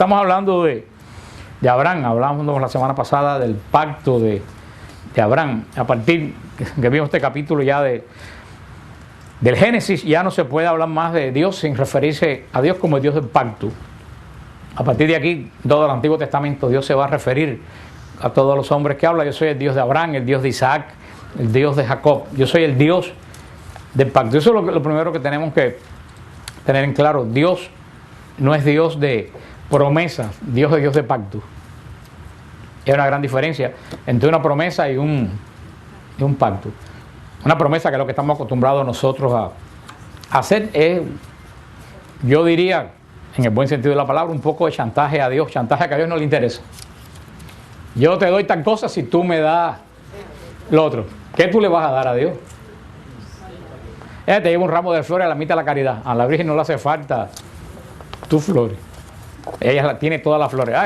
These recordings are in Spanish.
estamos hablando de Abraham. Hablamos la semana pasada del pacto de Abraham. A partir que vimos este capítulo ya del Génesis, ya no se puede hablar más de Dios sin referirse a Dios como el Dios del pacto. A partir de aquí, todo el Antiguo Testamento, Dios se va a referir a todos los hombres que habla. Yo soy el Dios de Abraham, el Dios de Isaac, el Dios de Jacob. Yo soy el Dios del pacto. Eso es lo primero que tenemos que tener en claro. Dios no es Dios de promesas, Dios es Dios de pacto. Hay una gran diferencia entre una promesa y un pacto. Una promesa, que es lo que estamos acostumbrados nosotros a hacer, es, yo diría, en el buen sentido de la palabra, un poco de chantaje a Dios, chantaje que a Dios no le interesa. Yo te doy tal cosa si tú me das lo otro. ¿Qué tú le vas a dar a Dios? Ella te lleva un ramo de flores a la mitad de la caridad. A la Virgen no le hace falta tus flores. Ella tiene todas las flores.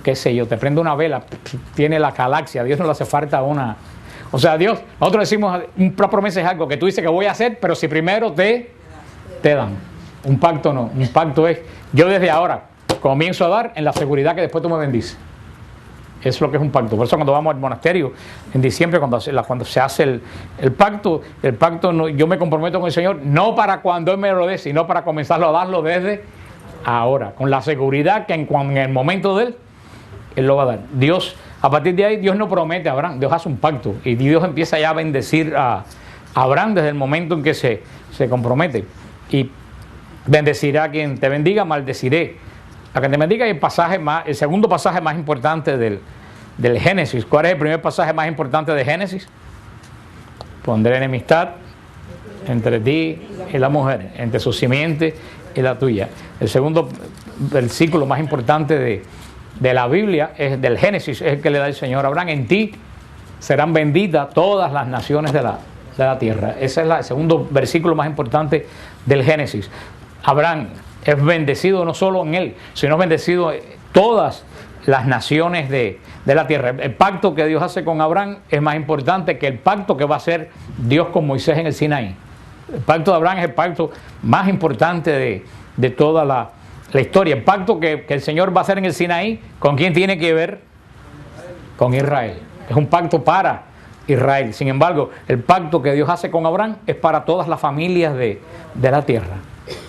Qué sé yo, te prende una vela, tiene la galaxia. A Dios no le hace falta una. O sea, Dios, nosotros decimos, una promesa es algo que tú dices que voy a hacer, pero si primero te dan. Un pacto no. Un pacto es, yo desde ahora comienzo a dar en la seguridad que después tú me bendices. Eso es lo que es un pacto. Por eso cuando vamos al monasterio en diciembre, cuando se hace el pacto no, yo me comprometo con el Señor, no para cuando Él me lo dé, sino para comenzarlo a darlo desde ahora, con la seguridad que en el momento de Él lo va a dar. Dios, a partir de ahí, Dios no promete a Abraham, Dios hace un pacto. Y Dios empieza ya a bendecir a Abraham desde el momento en que se compromete. Y bendecirá a quien te bendiga, maldeciré a quien te bendiga. Y el segundo pasaje más importante del Génesis. ¿Cuál es el primer pasaje más importante de Génesis? Pondré enemistad entre ti y la mujer, entre su simiente y la tuya. El segundo versículo más importante de la Biblia es del Génesis, es el que le da el Señor a Abraham: en ti serán benditas todas las naciones de la tierra. Ese es el segundo versículo más importante del Génesis. Abraham es bendecido no solo en él, sino bendecido en todas las naciones de la tierra. El pacto que Dios hace con Abraham es más importante que el pacto que va a hacer Dios con Moisés en el Sinaí. El pacto de Abraham es el pacto más importante de toda la historia. El pacto que el Señor va a hacer en el Sinaí, ¿con quién tiene que ver? Con Israel. Es un pacto para Israel. Sin embargo, el pacto que Dios hace con Abraham es para todas las familias de la tierra.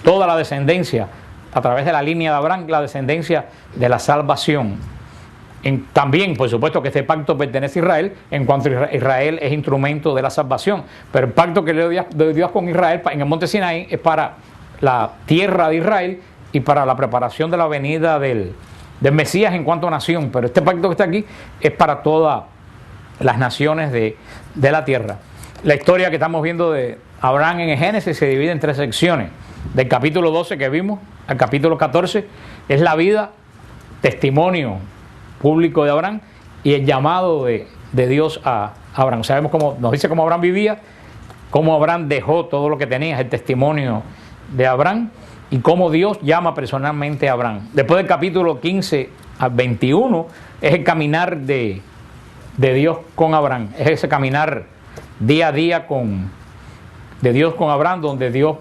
Toda la descendencia, a través de la línea de Abraham, la descendencia de la salvación. También, por supuesto, que este pacto pertenece a Israel, en cuanto Israel es instrumento de la salvación. Pero el pacto que le dio Dios con Israel en el monte Sinaí es para la tierra de Israel y para la preparación de la venida del Mesías en cuanto a nación. Pero este pacto que está aquí es para todas las naciones de la tierra. La historia que estamos viendo de Abraham en el Génesis se divide en 3 secciones. Del capítulo 12 que vimos al capítulo 14 es la vida, testimonio público de Abraham y el llamado de Dios a Abraham. Sabemos cómo nos dice cómo Abraham vivía, cómo Abraham dejó todo lo que tenía, es el testimonio de Abraham, y cómo Dios llama personalmente a Abraham. Después del capítulo 15 al 21 es el caminar de Dios con Abraham, es ese caminar día a día de Dios con Abraham, donde Dios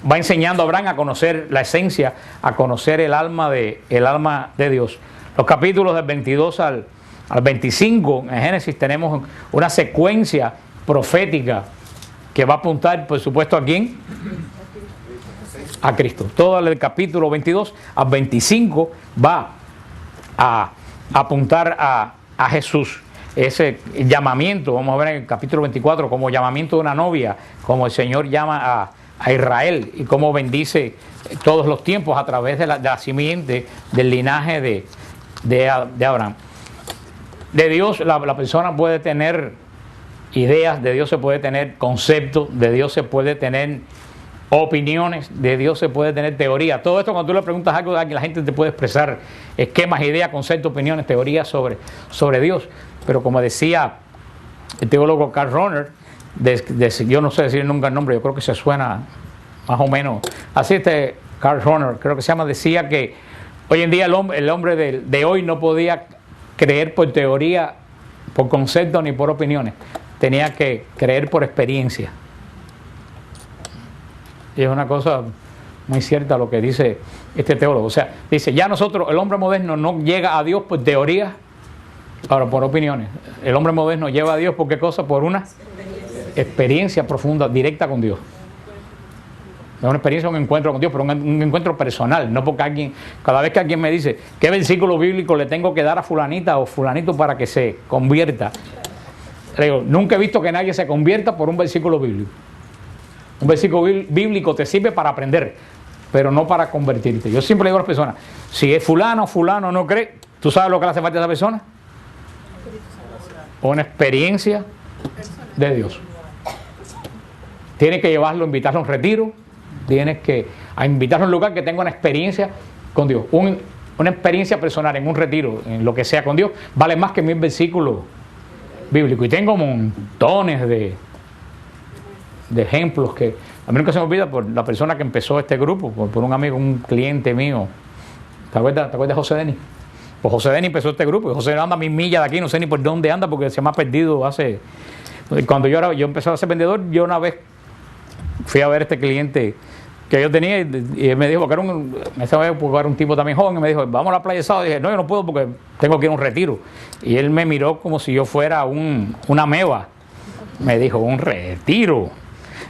va enseñando a Abraham a conocer la esencia, a conocer el alma de Dios. Los capítulos del 22 al 25 en Génesis tenemos una secuencia profética que va a apuntar, por supuesto, ¿a quién? A Cristo. Todo el capítulo 22 al 25 va a apuntar a Jesús. Ese llamamiento, vamos a ver en el capítulo 24, como llamamiento de una novia, como el Señor llama a Israel y cómo bendice todos los tiempos a través de la simiente del linaje de Abraham. De Dios la persona puede tener ideas, de Dios se puede tener conceptos, de Dios se puede tener opiniones, de Dios se puede tener teoría. Todo esto, cuando tú le preguntas algo, la gente te puede expresar esquemas, ideas, conceptos, opiniones, teorías sobre Dios. Pero como decía el teólogo Karl Rahner, yo no sé decir nunca el nombre, yo creo que se suena más o menos así, Karl Rahner, creo que se llama, decía que hoy en día el hombre de hoy no podía creer por teoría, por conceptos ni por opiniones, tenía que creer por experiencia. Y es una cosa muy cierta lo que dice este teólogo. O sea, dice, ya nosotros, el hombre moderno no llega a Dios por teorías, ahora por opiniones. El hombre moderno lleva a Dios por qué cosa, por una experiencia profunda, directa con Dios. Es una experiencia, un encuentro con Dios, pero un encuentro personal, no porque alguien, cada vez que alguien me dice, ¿qué versículo bíblico le tengo que dar a fulanita o fulanito para que se convierta? Le digo, nunca he visto que nadie se convierta por un versículo bíblico. Un versículo bíblico te sirve para aprender, pero no para convertirte. Yo siempre le digo a las personas, si es fulano no cree, ¿tú sabes lo que le hace falta a esa persona? Una experiencia de Dios. Tienes que llevarlo, invitarlo a un retiro, tienes que invitarlo a un lugar que tenga una experiencia con Dios. Una experiencia personal en un retiro, en lo que sea con Dios, vale más que 1000 versículos bíblicos. Y tengo montones de ejemplos que a mí nunca se me olvida por la persona que empezó este grupo, por un amigo, un cliente mío. ¿Te acuerdas de José Denis? Pues José Denis empezó este grupo y José anda a 1000 millas de aquí, no sé ni por dónde anda porque se me ha perdido hace... Cuando yo empecé a ser vendedor, yo una vez fui a ver a este cliente que yo tenía y él me dijo, porque era un tipo también joven, y me dijo, vamos a la playa de sábado. Y dije, no, yo no puedo porque tengo que ir a un retiro. Y él me miró como si yo fuera una meba. Me dijo, un retiro.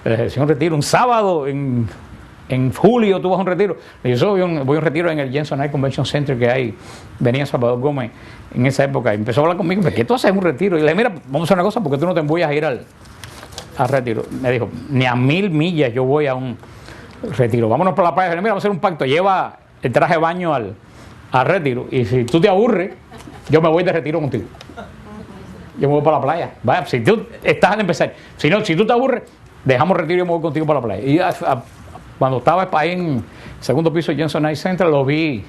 Le dije, un retiro, un sábado en julio tú vas a un retiro. Le dije, voy a un retiro en el Jensen Night Convention Center que hay. Venía Salvador Gómez en esa época. Y empezó a hablar conmigo, ¿qué tú haces en un retiro? Y le dije, mira, vamos a hacer una cosa, porque tú no te voy a ir al retiro. Me dijo, ni a 1000 millas yo voy a un retiro. Vámonos por la playa. Mira, vamos a hacer un pacto. Lleva el traje de baño al retiro. Y si tú te aburres, yo me voy de retiro contigo. Yo me voy para la playa. Vaya, si tú estás al empezar. Si tú te aburres, dejamos retiro y yo me voy contigo para la playa. Y cuando estaba ahí en el segundo piso de Jensen Night Center, lo vi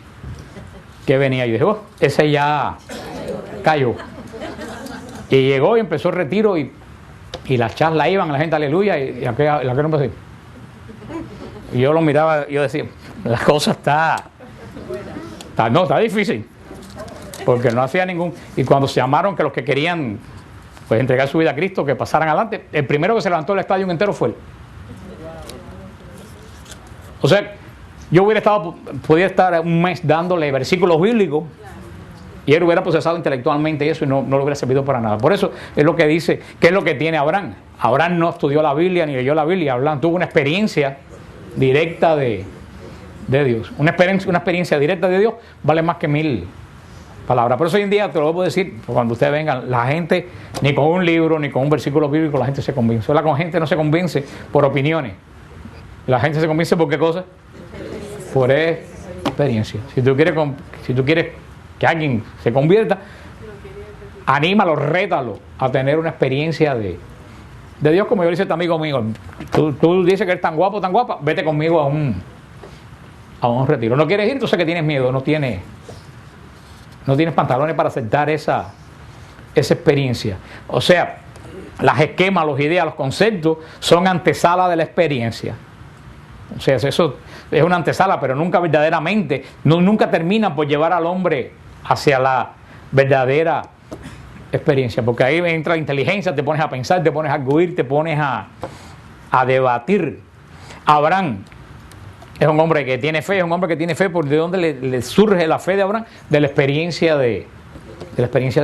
que venía. Y dije, ese ya cayó. Y llegó y empezó el retiro y las charlas iban, la gente aleluya, y aquel no empezó así. Y yo lo miraba y yo decía, la cosa está difícil. Porque no hacía ningún... Y cuando se llamaron que los que querían pues entregar su vida a Cristo, que pasaran adelante, el primero que se levantó el estadio entero fue él. O sea, yo podía estar un mes dándole versículos bíblicos y él hubiera procesado intelectualmente eso y no le hubiera servido para nada. Por eso es lo que dice, ¿qué es lo que tiene Abraham? Abraham no estudió la Biblia ni leyó la Biblia. Abraham tuvo una experiencia directa de Dios. Una experiencia directa de Dios vale más que 1000 palabras. Por eso hoy en día, te lo voy a decir, cuando ustedes vengan, la gente, ni con un libro, ni con un versículo bíblico, la gente se convence. La gente no se convence por opiniones. La gente se convence por qué cosa? Por experiencia. Si tú quieres que alguien se convierta, anímalo, rétalo a tener una experiencia de Dios, como yo le dice a este amigo mío. Tú dices que eres tan guapo, tan guapa, vete conmigo a un retiro. ¿No quieres ir? Tú sabes que tienes miedo, no tienes pantalones para aceptar esa experiencia. O sea, las esquemas, las ideas, los conceptos son antesala de la experiencia. O sea, eso es una antesala, pero nunca verdaderamente, nunca terminan por llevar al hombre hacia la verdadera experiencia, porque ahí entra la inteligencia, te pones a pensar, te pones a arguir, te pones a debatir. Abraham es un hombre que tiene fe, ¿por de dónde le surge la fe de Abraham? De la experiencia de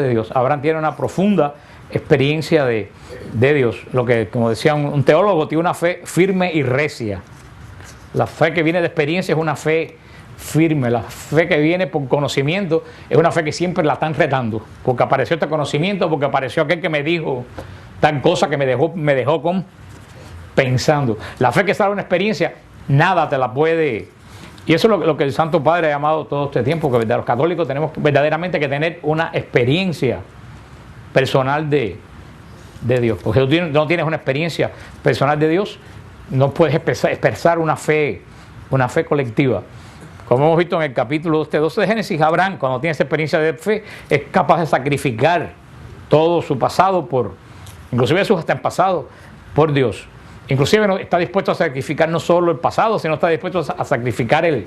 Dios. Abraham tiene una profunda experiencia de Dios. Lo que, como decía un teólogo, tiene una fe firme y recia. La fe que viene de experiencia es una fe firme. La fe que viene por conocimiento es una fe que siempre la están retando. Porque apareció este conocimiento, porque apareció aquel que me dijo tal cosa que me dejó pensando. La fe que sale de una experiencia, nada te la puede... Y eso es lo que el Santo Padre ha llamado todo este tiempo, que los católicos tenemos verdaderamente que tener una experiencia personal de Dios. Porque si tú no tienes una experiencia personal de Dios, no puedes expresar una fe colectiva. Como hemos visto en el capítulo 12 de Génesis, Abraham, cuando tiene esa experiencia de fe, es capaz de sacrificar todo su pasado inclusive sus hasta en pasado, por Dios. Inclusive no está dispuesto a sacrificar no solo el pasado, sino está dispuesto a sacrificar el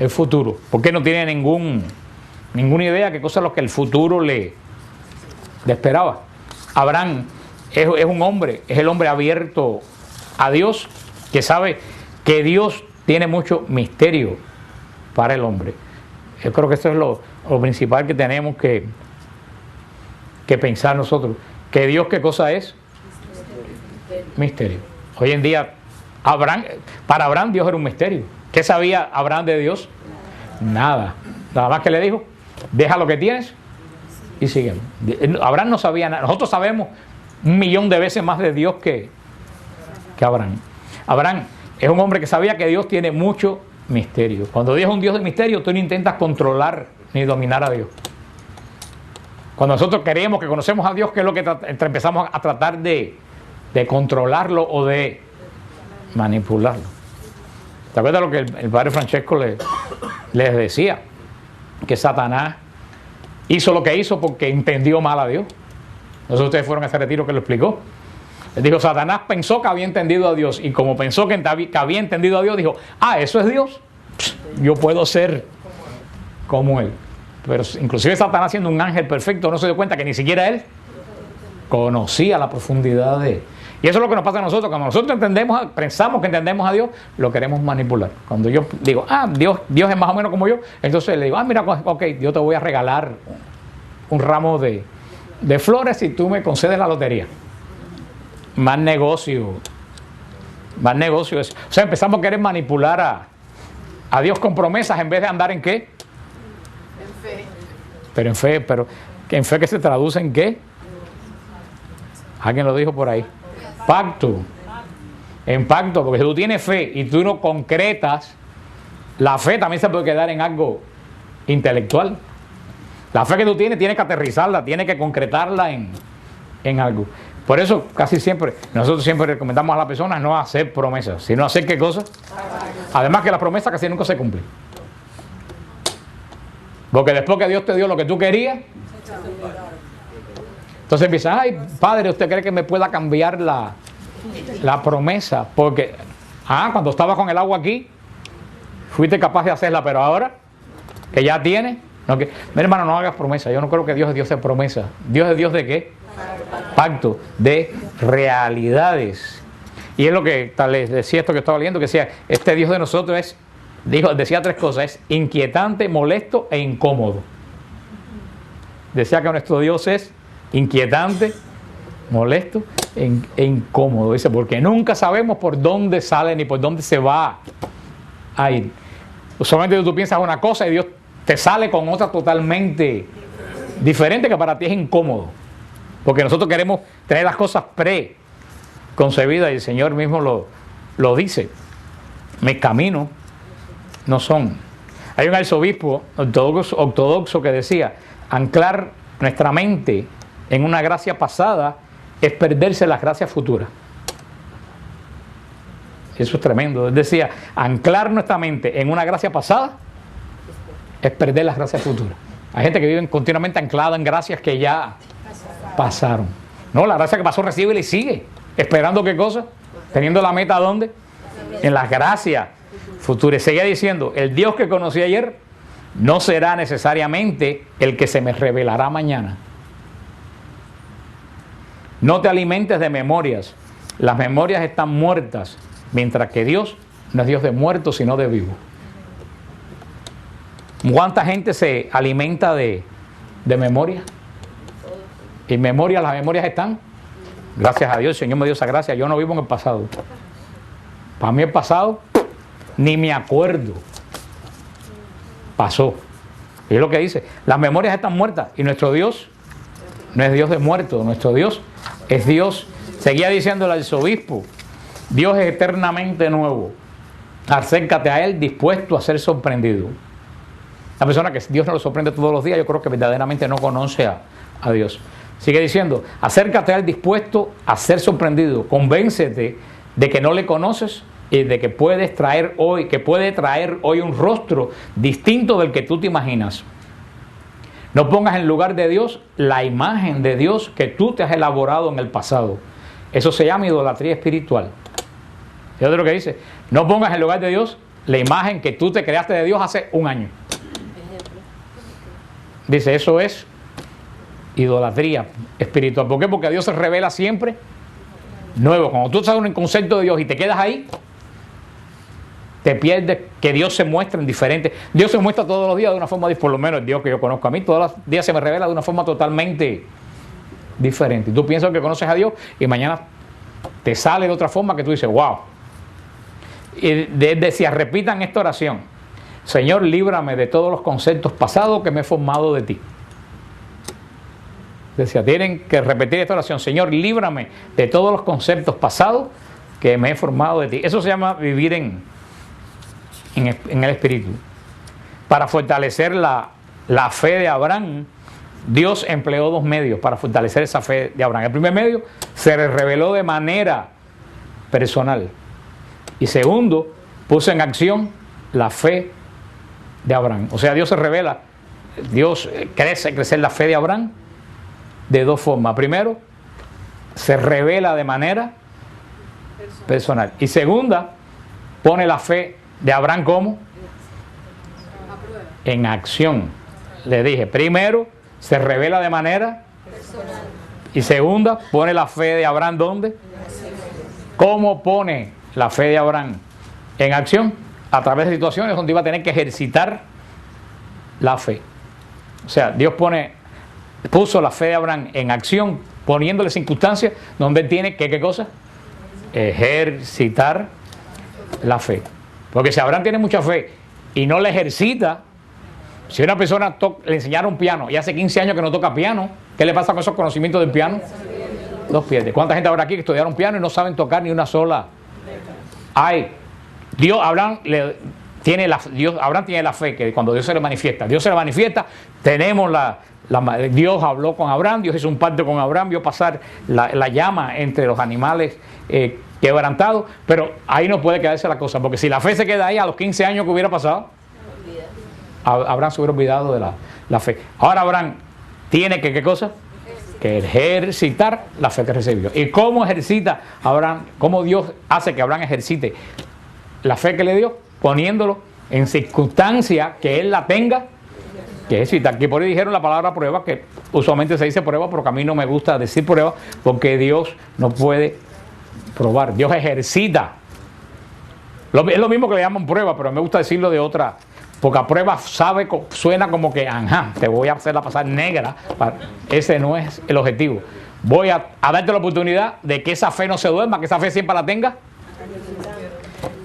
futuro. Porque no tiene ninguna idea qué cosa es lo que el futuro le esperaba. Abraham es el hombre abierto a Dios, que sabe que Dios tiene mucho misterio para el hombre. Yo creo que eso es lo principal que tenemos que pensar nosotros. Que Dios, ¿qué cosa es? Misterio. Hoy en día, para Abraham Dios era un misterio. ¿Qué sabía Abraham de Dios? Nada. Nada más que le dijo, deja lo que tienes y sígueme. Abraham no sabía nada. Nosotros sabemos 1.000.000 de veces más de Dios que Abraham. Abraham es un hombre que sabía que Dios tiene mucho misterio. Cuando Dios es un Dios de misterio, tú no intentas controlar ni dominar a Dios. Cuando nosotros creemos que conocemos a Dios, ¿qué es lo que empezamos a tratar de controlarlo o de manipularlo? ¿Te acuerdas lo que el padre Francesco les decía? Que Satanás hizo lo que hizo porque entendió mal a Dios. No sé si ustedes fueron a ese retiro que lo explicó. Él dijo, Satanás pensó que había entendido a Dios, y como pensó que había entendido a Dios, dijo, eso es Dios, yo puedo ser como Él. Pero inclusive Satanás, siendo un ángel perfecto, no se dio cuenta que ni siquiera Él conocía la profundidad de Él. Y eso es lo que nos pasa a nosotros. Cuando nosotros pensamos que entendemos a Dios, lo queremos manipular. Cuando yo digo, Dios es más o menos como yo, entonces le digo, mira, ok, yo te voy a regalar un ramo de flores si tú me concedes la lotería. Más negocio es. O sea, empezamos a querer manipular a Dios con promesas en vez de andar ¿en qué? En fe. Pero ¿en fe que se traduce en qué? Alguien lo dijo por ahí. Pacto. En pacto, porque si tú tienes fe y tú no concretas, la fe también se puede quedar en algo intelectual. La fe que tú tienes que aterrizarla, tienes que concretarla en algo. Por eso nosotros siempre recomendamos a las personas no hacer promesas, sino hacer ¿qué cosa? Además que las promesas casi nunca se cumplen. Porque después que Dios te dio lo que tú querías, entonces empieza, Padre, ¿usted cree que me pueda cambiar la promesa? Porque, cuando estaba con el agua aquí, fuiste capaz de hacerla, pero ahora que ya tienes, mi hermano, no hagas promesa. Yo no creo que Dios es Dios de promesa. ¿Dios es Dios de qué? Pacto, de realidades. Y es lo que tal les decía esto que estaba leyendo, que decía, este Dios de nosotros decía 3 cosas, es inquietante, molesto e incómodo. Decía que nuestro Dios es inquietante, molesto e incómodo. Dice, porque nunca sabemos por dónde sale ni por dónde se va a ir. Usualmente tú piensas una cosa y Dios te sale con otra totalmente diferente, que para ti es incómodo. Porque nosotros queremos tener las cosas preconcebidas, y el Señor mismo lo dice. Mis caminos no son. Hay un arzobispo ortodoxo que decía, anclar nuestra mente en una gracia pasada es perderse las gracias futuras. Eso es tremendo. Él decía, anclar nuestra mente en una gracia pasada es perder las gracias futuras. Hay gente que vive continuamente anclada en gracias que ya pasaron. No, la gracia que pasó, recibe y sigue. ¿Esperando qué cosa? Teniendo la meta ¿dónde? En las gracias futuras. Seguía diciendo, el Dios que conocí ayer no será necesariamente el que se me revelará mañana. No te alimentes de memorias. Las memorias están muertas, mientras que Dios no es Dios de muertos, sino de vivos. ¿Cuánta gente se alimenta de memoria? Y las memorias están. Gracias a Dios, el Señor me dio esa gracia. Yo no vivo en el pasado. Para mí el pasado, ni me acuerdo. Pasó. Y es lo que dice. Las memorias están muertas. Y nuestro Dios no es Dios de muertos. Nuestro Dios es Dios. Seguía diciendo el arzobispo. Dios es eternamente nuevo. Acércate a Él dispuesto a ser sorprendido. La persona que Dios no lo sorprende todos los días, yo creo que verdaderamente no conoce a Dios. Sigue diciendo, acércate a Él dispuesto a ser sorprendido. Convéncete de que no le conoces y de que puede traer hoy un rostro distinto del que tú te imaginas. No pongas en lugar de Dios la imagen de Dios que tú te has elaborado en el pasado. Eso se llama idolatría espiritual. ¿Y otro lo que dice? No pongas en lugar de Dios la imagen que tú te creaste de Dios hace un año. Dice, eso es idolatría espiritual. ¿Por qué? Porque Dios se revela siempre nuevo. Cuando tú sabes un concepto de Dios y te quedas ahí, te pierdes que Dios se muestra en diferentes. Dios se muestra todos los días de una forma, por lo menos el Dios que yo conozco a mí, todos los días se me revela de una forma totalmente diferente. Y tú piensas que conoces a Dios y mañana te sale de otra forma que tú dices, wow. Y decía, repitan esta oración: Señor, líbrame de todos los conceptos pasados que me he formado de ti. Decía, tienen que repetir esta oración: Señor, líbrame de todos los conceptos pasados que me he formado de ti. Eso se llama vivir en el Espíritu. Para fortalecer la fe de Abraham, Dios empleó dos medios para fortalecer esa fe de Abraham. El primer medio, se le reveló de manera personal. Y segundo, puso en acción la fe de Abraham. O sea, Dios se revela, Dios crecer la fe de Abraham de dos formas. Primero, se revela de manera personal. Y segunda, pone la fe de Abraham como en acción. Le dije, primero, se revela de manera personal. Y segunda, pone la fe de Abraham ¿dónde? ¿Cómo pone la fe de Abraham en acción? A través de situaciones donde iba a tener que ejercitar la fe. O sea, Dios puso la fe de Abraham en acción, poniéndole circunstancias donde él tiene que, ¿qué cosa? Ejercitar la fe. Porque si Abraham tiene mucha fe y no la ejercita, si una persona le enseñaron piano y hace 15 años que no toca piano, ¿qué le pasa con esos conocimientos del piano? Los pierde. ¿Cuánta gente habrá aquí que estudiaron piano y no saben tocar ni una sola? Abraham tiene la fe que cuando Dios se le manifiesta, tenemos Dios habló con Abraham, Dios hizo un pacto con Abraham, vio pasar la llama entre los animales quebrantados, pero ahí no puede quedarse la cosa, porque si la fe se queda ahí, a los 15 años que hubiera pasado, Abraham se hubiera olvidado de la fe. Ahora Abraham tiene que, ¿qué cosa? Que ejercitar la fe que recibió. ¿Y cómo ejercita Abraham? ¿Cómo Dios hace que Abraham ejercite la fe que le dio? Poniéndolo en circunstancia que él la tenga que ejercitar. Que por ahí dijeron la palabra prueba, que usualmente se dice prueba, pero que a mí no me gusta decir prueba, porque Dios no puede probar. Dios ejercita. Es lo mismo que le llaman prueba, pero me gusta decirlo de otra. Porque a prueba suena como que, te voy a hacerla pasar negra. Ese no es el objetivo. Voy a darte la oportunidad de que esa fe no se duerma, que esa fe siempre la tenga.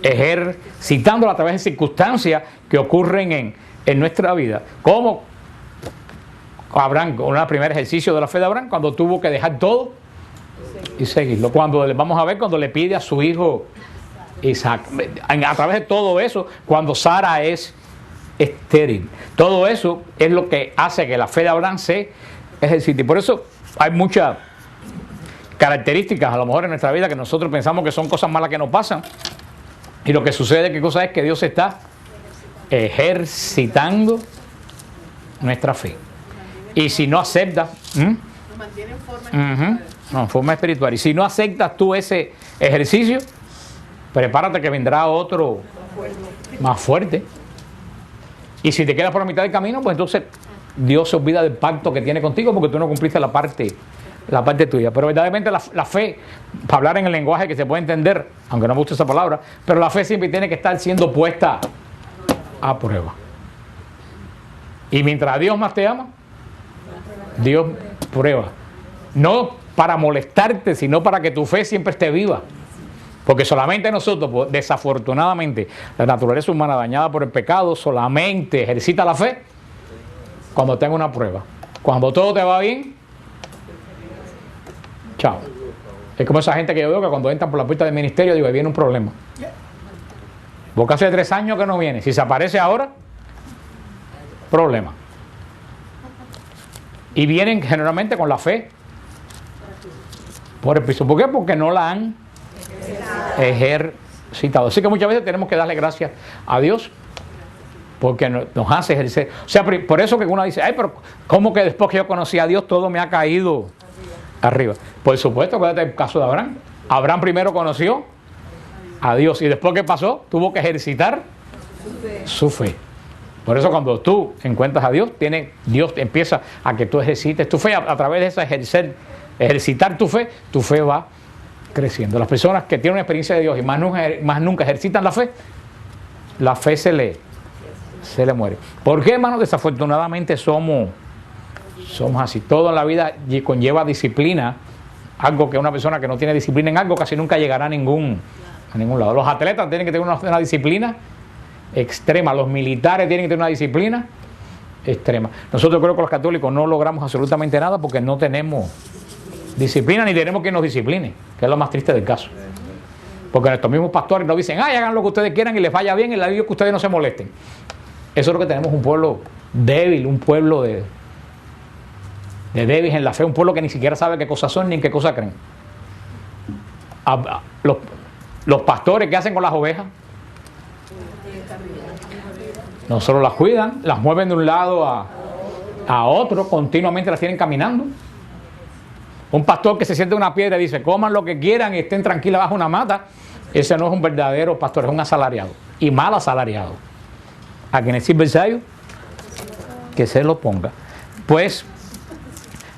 Ejercitándola a través de circunstancias que ocurren en nuestra vida. Como Abraham, uno de los primeros ejercicios de la fe de Abraham, cuando tuvo que dejar todo y seguirlo. Vamos a ver cuando le pide a su hijo Isaac. A través de todo eso, cuando Sara es estéril. Todo eso es lo que hace que la fe de Abraham se ejercite. Y por eso hay muchas características a lo mejor en nuestra vida que nosotros pensamos que son cosas malas que nos pasan. Y lo que sucede, ¿qué cosa es? Que Dios está ejercitando nuestra fe. Y si no aceptas, nos mantiene en forma espiritual. Y si no aceptas tú ese ejercicio, prepárate que vendrá otro más fuerte. Y si te quedas por la mitad del camino, pues entonces Dios se olvida del pacto que tiene contigo porque tú no cumpliste la parte tuya. Pero verdaderamente la fe, para hablar en el lenguaje que se puede entender, aunque no me gusta esa palabra, pero la fe siempre tiene que estar siendo puesta a prueba. Y mientras Dios más te ama, Dios prueba. No para molestarte, sino para que tu fe siempre esté viva. Porque solamente nosotros, pues, desafortunadamente, la naturaleza humana dañada por el pecado, solamente ejercita la fe cuando tenga una prueba. Cuando todo te va bien, chao. Es como esa gente que yo veo que cuando entran por la puerta del ministerio, digo, ahí viene un problema. Porque hace 3 años que no viene. Si se aparece ahora, problema. Y vienen generalmente con la fe por el piso. ¿Por qué? Porque no la han ejercitado. Así que muchas veces tenemos que darle gracias a Dios porque nos hace ejercer. O sea, por eso que uno dice, pero ¿cómo que después que yo conocí a Dios todo me ha caído arriba? Por supuesto, acuérdate el caso de Abraham. Abraham primero conoció a Dios y después, ¿qué pasó? Tuvo que ejercitar su fe. Por eso cuando tú encuentras a Dios, Dios empieza a que tú ejercites tu fe. A través de esa ejercitar tu fe va creciendo. Las personas que tienen una experiencia de Dios y más nunca ejercitan la fe, la fe se le muere. ¿Por qué, hermano? Desafortunadamente somos así. Todo en la vida conlleva disciplina. Algo que una persona que no tiene disciplina en algo casi nunca llegará a ningún lado. Los atletas tienen que tener una disciplina extrema. Los militares tienen que tener una disciplina extrema. Nosotros creo que los católicos no logramos absolutamente nada porque no tenemos disciplina ni tenemos quien nos discipline, que es lo más triste del caso. Porque estos mismos pastores nos dicen, hagan lo que ustedes quieran y les vaya bien y les digo que ustedes no se molesten. Eso es lo que tenemos, un pueblo débil, un pueblo de débiles en la fe, un pueblo que ni siquiera sabe qué cosas son ni en qué cosas creen. Los pastores, ¿qué hacen con las ovejas? No solo las cuidan, las mueven de un lado a otro, continuamente las tienen caminando. Un pastor que se siente en una piedra y dice, coman lo que quieran y estén tranquilos bajo una mata, ese no es un verdadero pastor, es un asalariado, y mal asalariado. A quien le sirve el sayo, que se lo ponga. Pues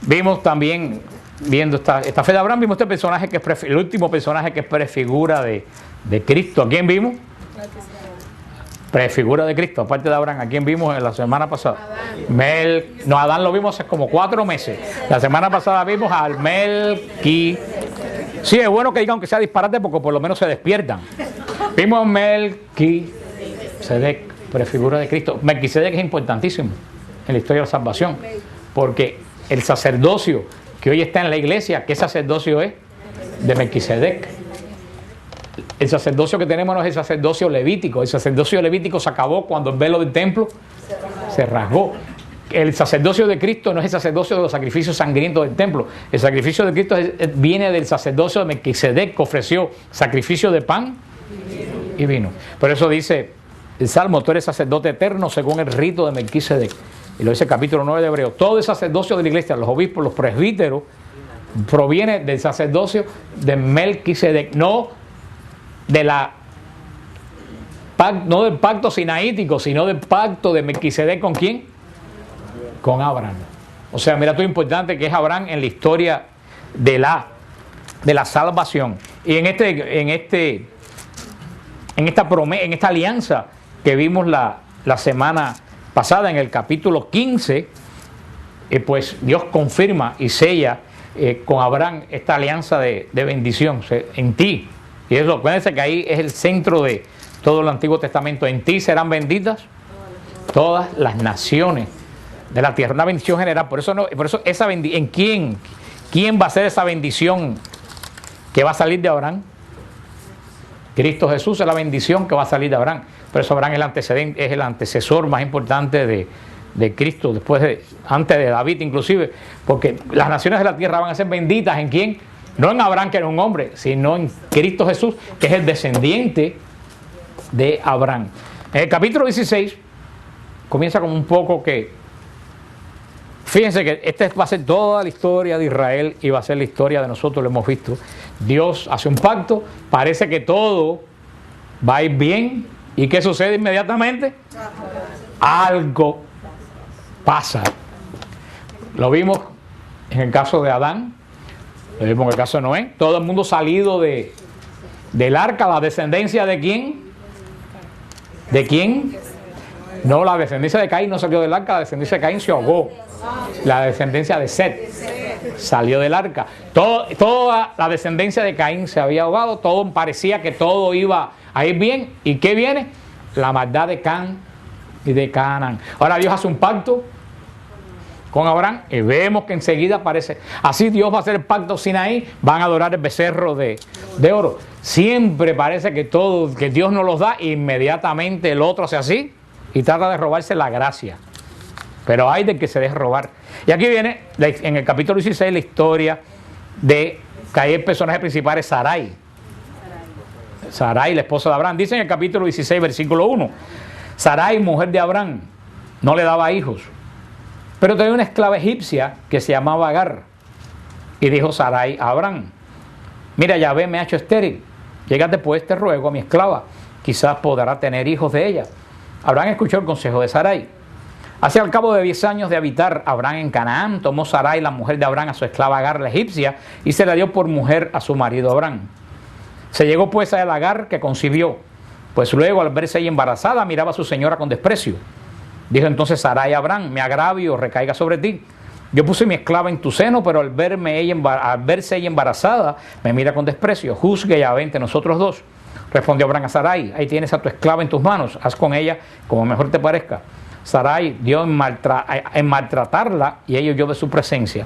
vimos también, viendo esta fe de Abraham, vimos este personaje que es el último personaje que es prefigura de Cristo. ¿A quién vimos? Prefigura de Cristo, aparte de Abraham. ¿A quién vimos en la semana pasada? Adán lo vimos hace como 4 meses. La semana pasada vimos al Melquisedec. Sí, es bueno que digan que sea disparate porque por lo menos se despiertan. Vimos a Melquisedec, prefigura de Cristo. Melquisedec es importantísimo en la historia de la salvación, porque el sacerdocio que hoy está en la iglesia, ¿qué sacerdocio es? De Melquisedec. El sacerdocio que tenemos no es el sacerdocio levítico. El sacerdocio levítico se acabó cuando el velo del templo se rasgó. El sacerdocio de Cristo no es el sacerdocio de los sacrificios sangrientos del templo. El sacrificio de Cristo viene del sacerdocio de Melquisedec, que ofreció sacrificio de pan y vino. Por eso dice el Salmo, tú eres sacerdote eterno según el rito de Melquisedec. Y lo dice el capítulo 9 de Hebreos. Todo el sacerdocio de la iglesia, los obispos, los presbíteros, proviene del sacerdocio de Melquisedec, no del pacto sinaítico, sino del pacto de Melquisedec. ¿Con quién? Con Abraham. O sea, mira todo lo importante que es Abraham en la historia de la salvación. Y en esta alianza que vimos la semana pasada en el capítulo 15, pues Dios confirma y sella con Abraham esta alianza de bendición en ti. Y eso, acuérdense que ahí es el centro de todo el Antiguo Testamento. En ti serán benditas todas las naciones de la tierra. Una bendición general. Por eso esa bendición, ¿en quién va a ser esa bendición que va a salir de Abraham? Cristo Jesús es la bendición que va a salir de Abraham. Por eso Abraham es el antecesor más importante de Cristo, antes de David inclusive, porque las naciones de la tierra van a ser benditas. ¿En quién? No en Abraham, que era un hombre, sino en Cristo Jesús, que es el descendiente de Abraham. En el capítulo 16 comienza como un poco que, fíjense que esta va a ser toda la historia de Israel y va a ser la historia de nosotros, lo hemos visto. Dios hace un pacto, parece que todo va a ir bien, ¿y qué sucede inmediatamente? Algo pasa. Lo vimos en el caso de Adán, lo vimos en el caso de Noé, todo el mundo salido del arca. ¿La descendencia de quién? ¿De quién? No, la descendencia de Caín no salió del arca, la descendencia de Caín se ahogó. La descendencia de Set salió del arca. Toda la descendencia de Caín se había ahogado, todo parecía que todo iba a ir bien. ¿Y qué viene? La maldad de Can y de Canaán. Ahora Dios hace un pacto con Abraham y vemos que enseguida aparece. Así Dios va a hacer el pacto Sinaí, van a adorar el becerro de oro. Siempre parece que Dios nos los da, inmediatamente el otro hace así y trata de robarse la gracia. Pero hay de que se deje robar. Y aquí viene, en el capítulo 16, la historia de que hay el personaje principal es Sarai. Sarai, la esposa de Abraham. Dice en el capítulo 16, versículo 1. Sarai, mujer de Abraham, no le daba hijos, pero tenía una esclava egipcia que se llamaba Agar. Y dijo Sarai a Abraham: mira, Yahvé me ha hecho estéril. Llégate pues, te ruego, a mi esclava, quizás podrá tener hijos de ella. Abraham escuchó el consejo de Sarai. Hacia el cabo de 10 años de habitar Abraham en Canaán, tomó Sarai, la mujer de Abraham, a su esclava Agar, la egipcia, y se la dio por mujer a su marido Abraham. Se llegó pues a él Agar, que concibió, Pues luego, al verse ella embarazada, miraba a su señora con desprecio. Dijo entonces Sarai a Abraham: mi agravio recaiga sobre ti. Yo puse mi esclava en tu seno, pero al verse ella embarazada, me mira con desprecio. Juzgue Yahvé entre nosotros dos. Respondió Abraham a Sarai: ahí tienes a tu esclava en tus manos, haz con ella como mejor te parezca. Sarai dio en maltratarla, y ella huyó de su presencia.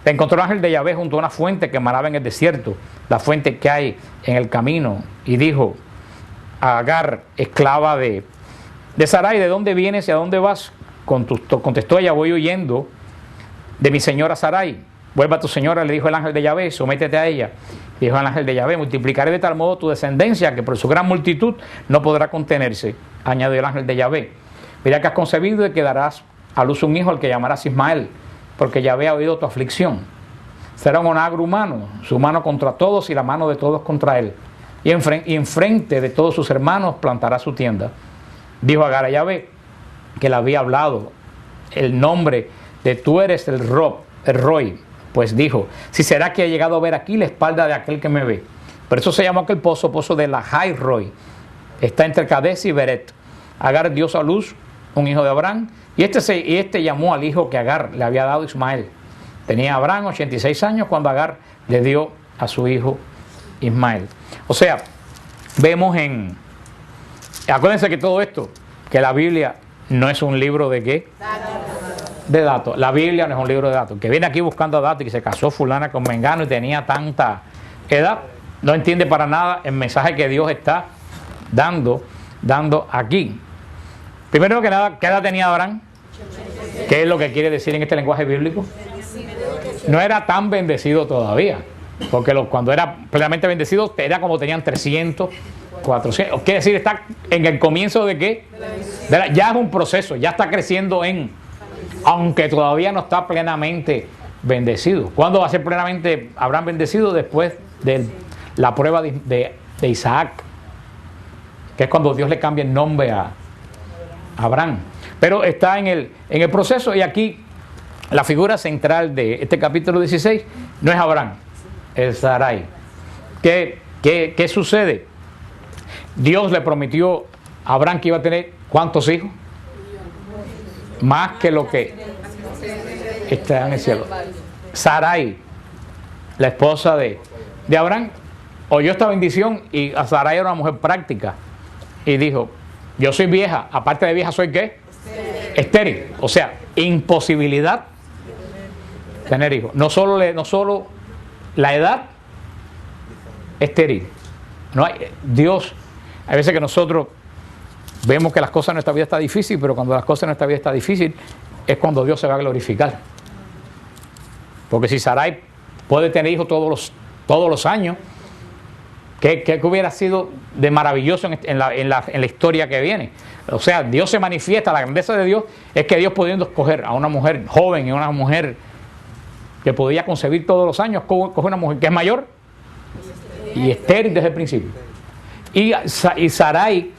Le encontró el ángel de Yahvé junto a una fuente que manaba en el desierto, la fuente que hay en el camino, y dijo a Agar, esclava de Sarai: ¿de dónde vienes y a dónde vas? Contestó ella: voy huyendo de mi señora Sarai. Vuelva a tu señora, le dijo el ángel de Yahvé, sométete a ella. Dijo el ángel de Yahvé: multiplicaré de tal modo tu descendencia que por su gran multitud no podrá contenerse. Añadió el ángel de Yahvé: mira que has concebido y que darás a luz un hijo al que llamarás Ismael, porque Yahvé ha oído tu aflicción. Será un onagro humano, su mano contra todos y la mano de todos contra él. Y enfrente de todos sus hermanos plantará su tienda. Dijo Agar a Yahvé, que le había hablado, el nombre de tú eres el Roy. Pues dijo: si será que he llegado a ver aquí la espalda de aquel que me ve. Por eso se llamó aquel pozo de la Jai Roy. Está entre Cades y Beret. Agar dio a luz un hijo de Abraham, y este llamó al hijo que Agar le había dado Ismael. Tenía Abraham 86 años cuando Agar le dio a su hijo Ismael. O sea, vemos acuérdense que todo esto, que la Biblia no es un libro de ¿qué? De datos. La Biblia no es un libro de datos. Que viene aquí buscando datos y que se casó fulana con mengano y tenía tanta edad, no entiende para nada el mensaje que Dios está dando aquí. Primero que nada, ¿qué edad tenía Abraham? ¿Qué es lo que quiere decir en este lenguaje bíblico? No era tan bendecido todavía, porque cuando era plenamente bendecido era como tenían 300, 400. Quiere decir, está en el comienzo de ¿qué? Ya es un proceso, ya está creciendo aunque todavía no está plenamente bendecido. ¿Cuándo va a ser plenamente Abraham bendecido? Después de la prueba de Isaac, que es cuando Dios le cambia el nombre a Abraham. Pero está en el proceso, y aquí la figura central de este capítulo 16 no es Abraham, es Sarai. ¿Qué sucede? Dios le prometió a Abraham que iba a tener ¿cuántos hijos? Más que lo que está en el cielo. Sarai, la esposa de Abraham, oyó esta bendición, y a Sarai era una mujer práctica, y dijo: yo soy vieja, aparte de vieja soy ¿qué? Estéril. O sea, imposibilidad tener hijos. No solo la edad, estéril. No hay, Dios, hay veces que nosotros vemos que las cosas en nuestra vida están difíciles, pero cuando las cosas en nuestra vida están difíciles es cuando Dios se va a glorificar. Porque si Sarai puede tener hijos todos los años, ¿qué hubiera sido de maravilloso en la historia que viene? O sea, Dios se manifiesta, la grandeza de Dios es que Dios, pudiendo escoger a una mujer joven y una mujer que podía concebir todos los años, coge una mujer que es mayor y estéril desde el principio. Y Sarai,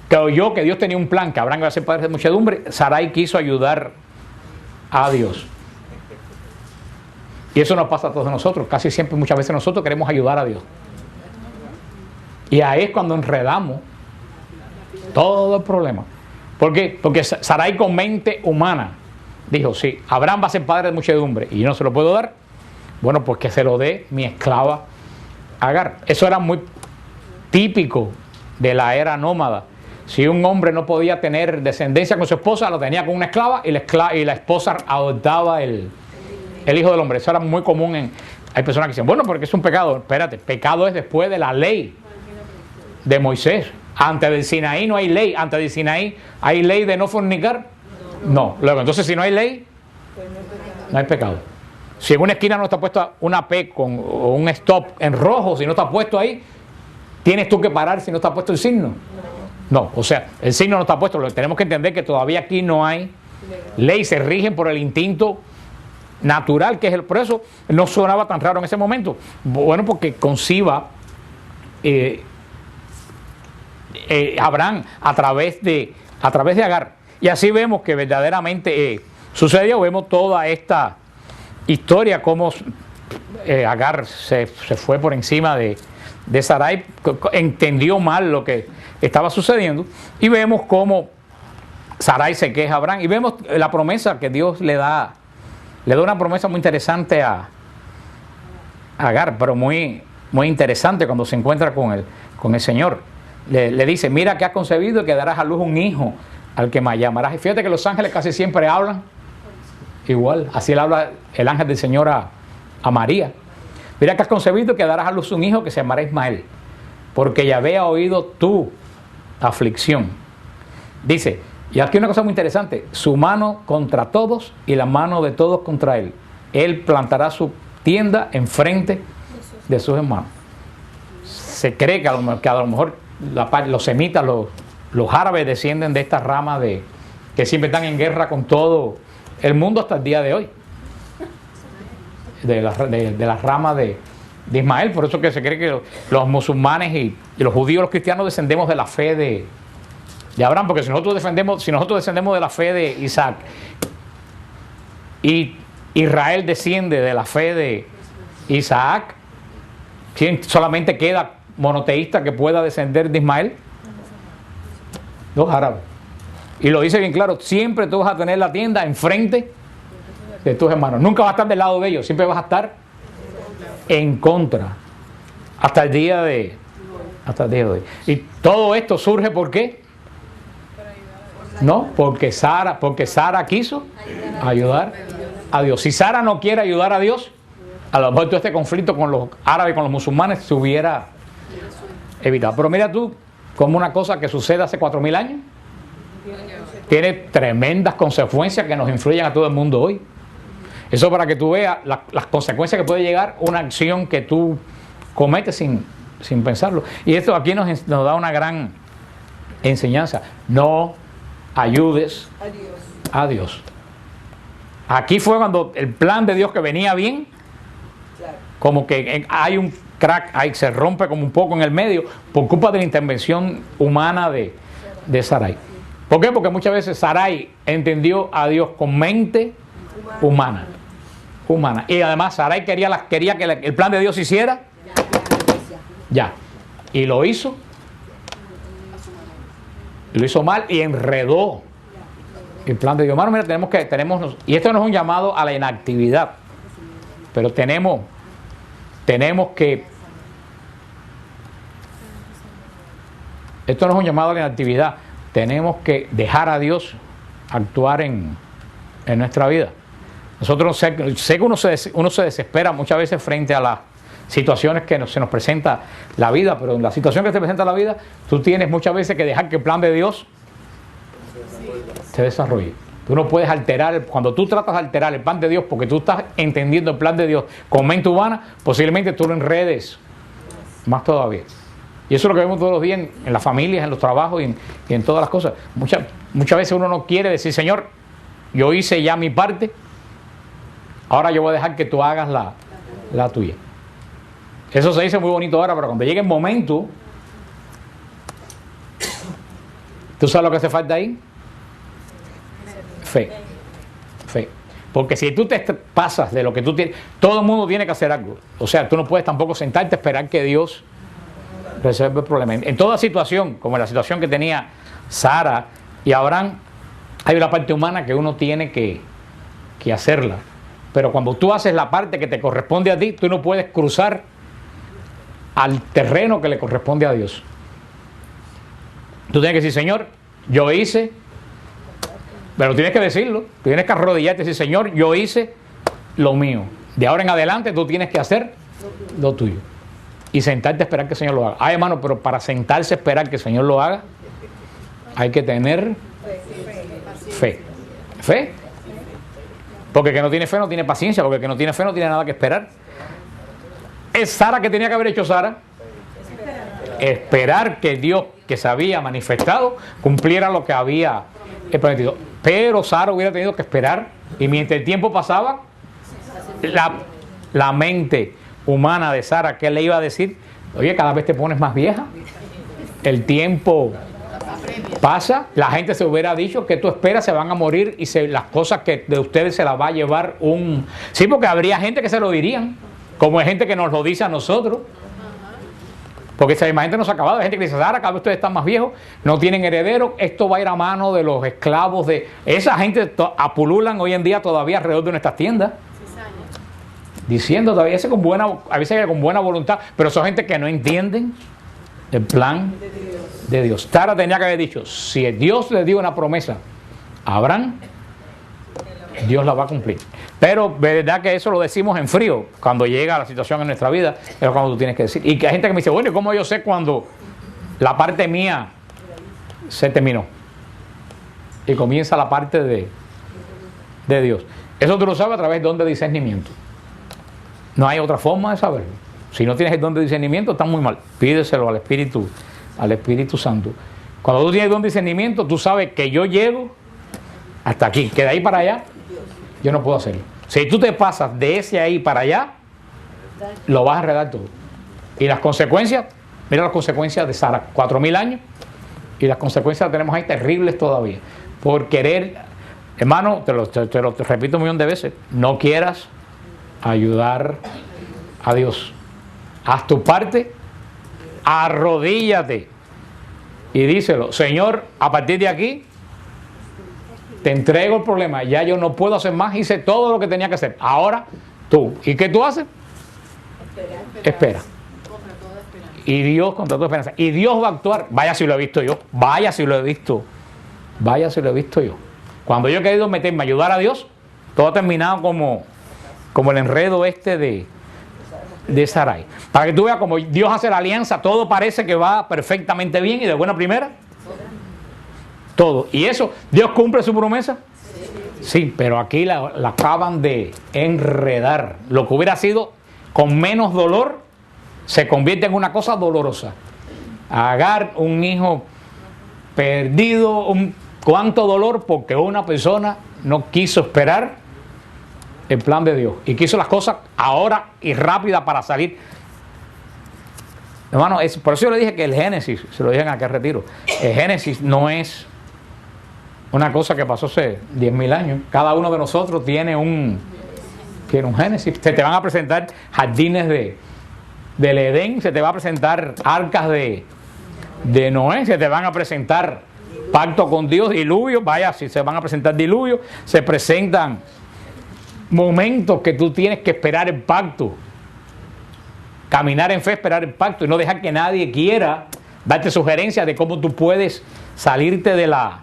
que oyó que Dios tenía un plan, que Abraham iba a ser padre de muchedumbre, Sarai quiso ayudar a Dios. Y eso nos pasa a todos nosotros. Casi siempre, muchas veces nosotros queremos ayudar a Dios. Y ahí es cuando enredamos todo el problema. ¿Por qué? Porque Sarai, con mente humana, dijo: sí, Abraham va a ser padre de muchedumbre y yo no se lo puedo dar, bueno, pues que se lo dé mi esclava Agar. Eso era muy típico de la era nómada. Si un hombre no podía tener descendencia con su esposa, lo tenía con una esclava, y la esposa adoptaba el hijo del hombre. Eso era muy común. Hay personas que dicen: bueno, porque es un pecado. Espérate, pecado es después de la ley de Moisés. Antes del Sinaí no hay ley. Antes del Sinaí hay ley de no fornicar. No. Luego, entonces, si no hay ley, no hay pecado. Si en una esquina no está puesta una P o un stop en rojo, si no está puesto ahí, tienes tú que parar si no está puesto el signo. No, o sea, el signo no está puesto. Tenemos que entender que todavía aquí no hay ley, se rigen por el instinto natural, que es por eso no sonaba tan raro en ese momento. Bueno, porque conciba Abraham a través de Agar. Y así vemos que verdaderamente sucedió. Vemos toda esta historia, cómo Agar se fue por encima de de Sarai entendió mal lo que estaba sucediendo, y vemos cómo Sarai se queja a Abraham, y vemos la promesa que Dios le da una promesa muy interesante a Agar, pero muy, muy interesante cuando se encuentra con el Señor. Le dice, mira que has concebido y que darás a luz un hijo al que me llamarás. Y fíjate que los ángeles casi siempre hablan igual, así le habla el ángel del Señor a María. Mira que has concebido y que darás a luz un hijo que se llamará Ismael, porque Yahvé ha oído tu aflicción. Dice, y aquí una cosa muy interesante, su mano contra todos y la mano de todos contra él. Él plantará su tienda enfrente de sus hermanos. Se cree que a lo mejor los semitas, los árabes descienden de esta rama que siempre están en guerra con todo el mundo hasta el día de hoy. De la rama de Ismael. Por eso que se cree que los musulmanes y los judíos, los cristianos, descendemos de la fe de Abraham, porque si nosotros descendemos de la fe de Isaac y Israel desciende de la fe de Isaac, ¿quién solamente queda monoteísta que pueda descender de Ismael? Los árabes. Y lo dice bien claro, siempre tú vas a tener la tienda enfrente de tus hermanos, nunca vas a estar del lado de ellos, siempre vas a estar en contra hasta el día de hoy. Y todo esto surge ¿por qué? No, porque Sara quiso ayudar a Dios. Si Sara no quiere ayudar a Dios, a lo mejor todo este conflicto con los árabes y con los musulmanes se hubiera evitado. Pero mira tú, como una cosa que sucede hace 4.000 años tiene tremendas consecuencias que nos influyen a todo el mundo hoy. Eso para que tú veas las consecuencias que puede llegar una acción que tú cometes sin pensarlo. Y esto aquí nos da una gran enseñanza. No ayudes a Dios. Aquí fue cuando el plan de Dios que venía bien, como que hay un crack, ahí se rompe como un poco en el medio por culpa de la intervención humana de Sarai. ¿Por qué? Porque muchas veces Sarai entendió a Dios con mente humana. Y además Sarai quería que el plan de Dios se hiciera ya. Y lo hizo. Lo hizo mal y enredó el plan de Dios. Hermano, mira, y esto no es un llamado a la inactividad, pero tenemos que, esto no es un llamado a la inactividad, tenemos que dejar a Dios actuar en nuestra vida. Nosotros sé que uno se desespera muchas veces frente a las situaciones que se nos presenta la vida, pero en la situación que te presenta la vida, tú tienes muchas veces que dejar que el plan de Dios se desarrolle. Tú no puedes alterar, cuando tú tratas de alterar el plan de Dios porque tú estás entendiendo el plan de Dios con mente humana, posiblemente tú lo enredes más todavía. Y eso es lo que vemos todos los días en las familias, en los trabajos y en todas las cosas. Muchas veces uno no quiere decir, Señor, yo hice ya mi parte, ahora yo voy a dejar que tú hagas la tuya. Eso se dice muy bonito ahora, pero cuando llegue el momento, ¿tú sabes lo que hace falta ahí? Fe. Porque si tú te pasas de lo que tú tienes, todo el mundo tiene que hacer algo. O sea, tú no puedes tampoco sentarte a esperar que Dios resuelva el problema. En toda situación, como en la situación que tenía Sara y Abraham, hay una parte humana que uno tiene que hacerla. Pero cuando tú haces la parte que te corresponde a ti, tú no puedes cruzar al terreno que le corresponde a Dios. Tú tienes que decir, Señor, yo hice, pero tienes que decirlo, tú tienes que arrodillarte y decir, Señor, yo hice lo mío. De ahora en adelante tú tienes que hacer lo tuyo. Y sentarte a esperar que el Señor lo haga. Ay, hermano, pero para sentarse a esperar que el Señor lo haga, hay que tener fe. Porque el que no tiene fe no tiene paciencia, porque el que no tiene fe no tiene nada que esperar. Es Sara que tenía que haber hecho Sara. Esperar que Dios, que se había manifestado, cumpliera lo que había prometido. Pero Sara hubiera tenido que esperar, y mientras el tiempo pasaba, la mente humana de Sara, ¿qué le iba a decir? Oye, cada vez te pones más vieja, el tiempo pasa, la gente se hubiera dicho que tú esperas, se van a morir y las cosas que de ustedes se las va a llevar Sí, porque habría gente que se lo dirían, como hay gente que nos lo dice a nosotros. Porque esa misma gente no se ha acabado. Hay gente que dice, Sara, cada vez ustedes están más viejos, no tienen herederos, esto va a ir a mano de los esclavos de... Esa gente apululan hoy en día todavía alrededor de nuestras tiendas. Diciendo todavía a veces con buena voluntad, pero son gente que no entienden el plan de Dios. Sara tenía que haber dicho, si Dios le dio una promesa a Abraham, Dios la va a cumplir. Pero verdad que eso lo decimos en frío, cuando llega la situación en nuestra vida, es cuando tú tienes que decir. Y que hay gente que me dice, bueno, ¿y cómo yo sé cuando la parte mía se terminó? Y comienza la parte de Dios. Eso tú lo sabes a través de don de discernimiento. No hay otra forma de saberlo. Si no tienes el don de discernimiento, estás muy mal. Pídeselo al Espíritu Santo. Cuando tú tienes don de discernimiento, tú sabes que yo llego hasta aquí, que de ahí para allá yo no puedo hacerlo. Si tú te pasas de ese ahí para allá, lo vas a enredar todo. Y las consecuencias, mira las consecuencias de Sara, 4.000 años, y las consecuencias las tenemos ahí terribles todavía. Por querer, hermano, te lo repito un millón de veces, no quieras ayudar a Dios. Haz tu parte, arrodíllate y díselo, Señor, a partir de aquí te entrego el problema, ya yo no puedo hacer más, hice todo lo que tenía que hacer, ahora tú. ¿Y qué tú haces? Espera. Y Dios contra toda esperanza. Y Dios va a actuar. Vaya si lo he visto yo. Vaya si lo he visto. Vaya si lo he visto yo. Cuando yo he querido meterme a ayudar a Dios, todo ha terminado como el enredo de Sarai. Para que tú veas como Dios hace la alianza, todo parece que va perfectamente bien y de buena primera. Todo. ¿Y eso? ¿Dios cumple su promesa? Sí, pero aquí la acaban de enredar. Lo que hubiera sido con menos dolor se convierte en una cosa dolorosa. Agar, un hijo perdido, cuánto dolor porque una persona no quiso esperar el plan de Dios y quiso las cosas ahora y rápida para salir. Hermano, por eso yo le dije que el Génesis, se lo dije en aquel retiro, el Génesis no es una cosa que pasó hace 10.000 años. Cada uno de nosotros tiene un Génesis. Se te van a presentar jardines del Edén, se te va a presentar arcas de Noé, se te van a presentar pacto con Dios, diluvios, vaya, si se van a presentar diluvios, se presentan momentos que tú tienes que esperar el pacto, caminar en fe, esperar el pacto y no dejar que nadie quiera darte sugerencias de cómo tú puedes salirte de la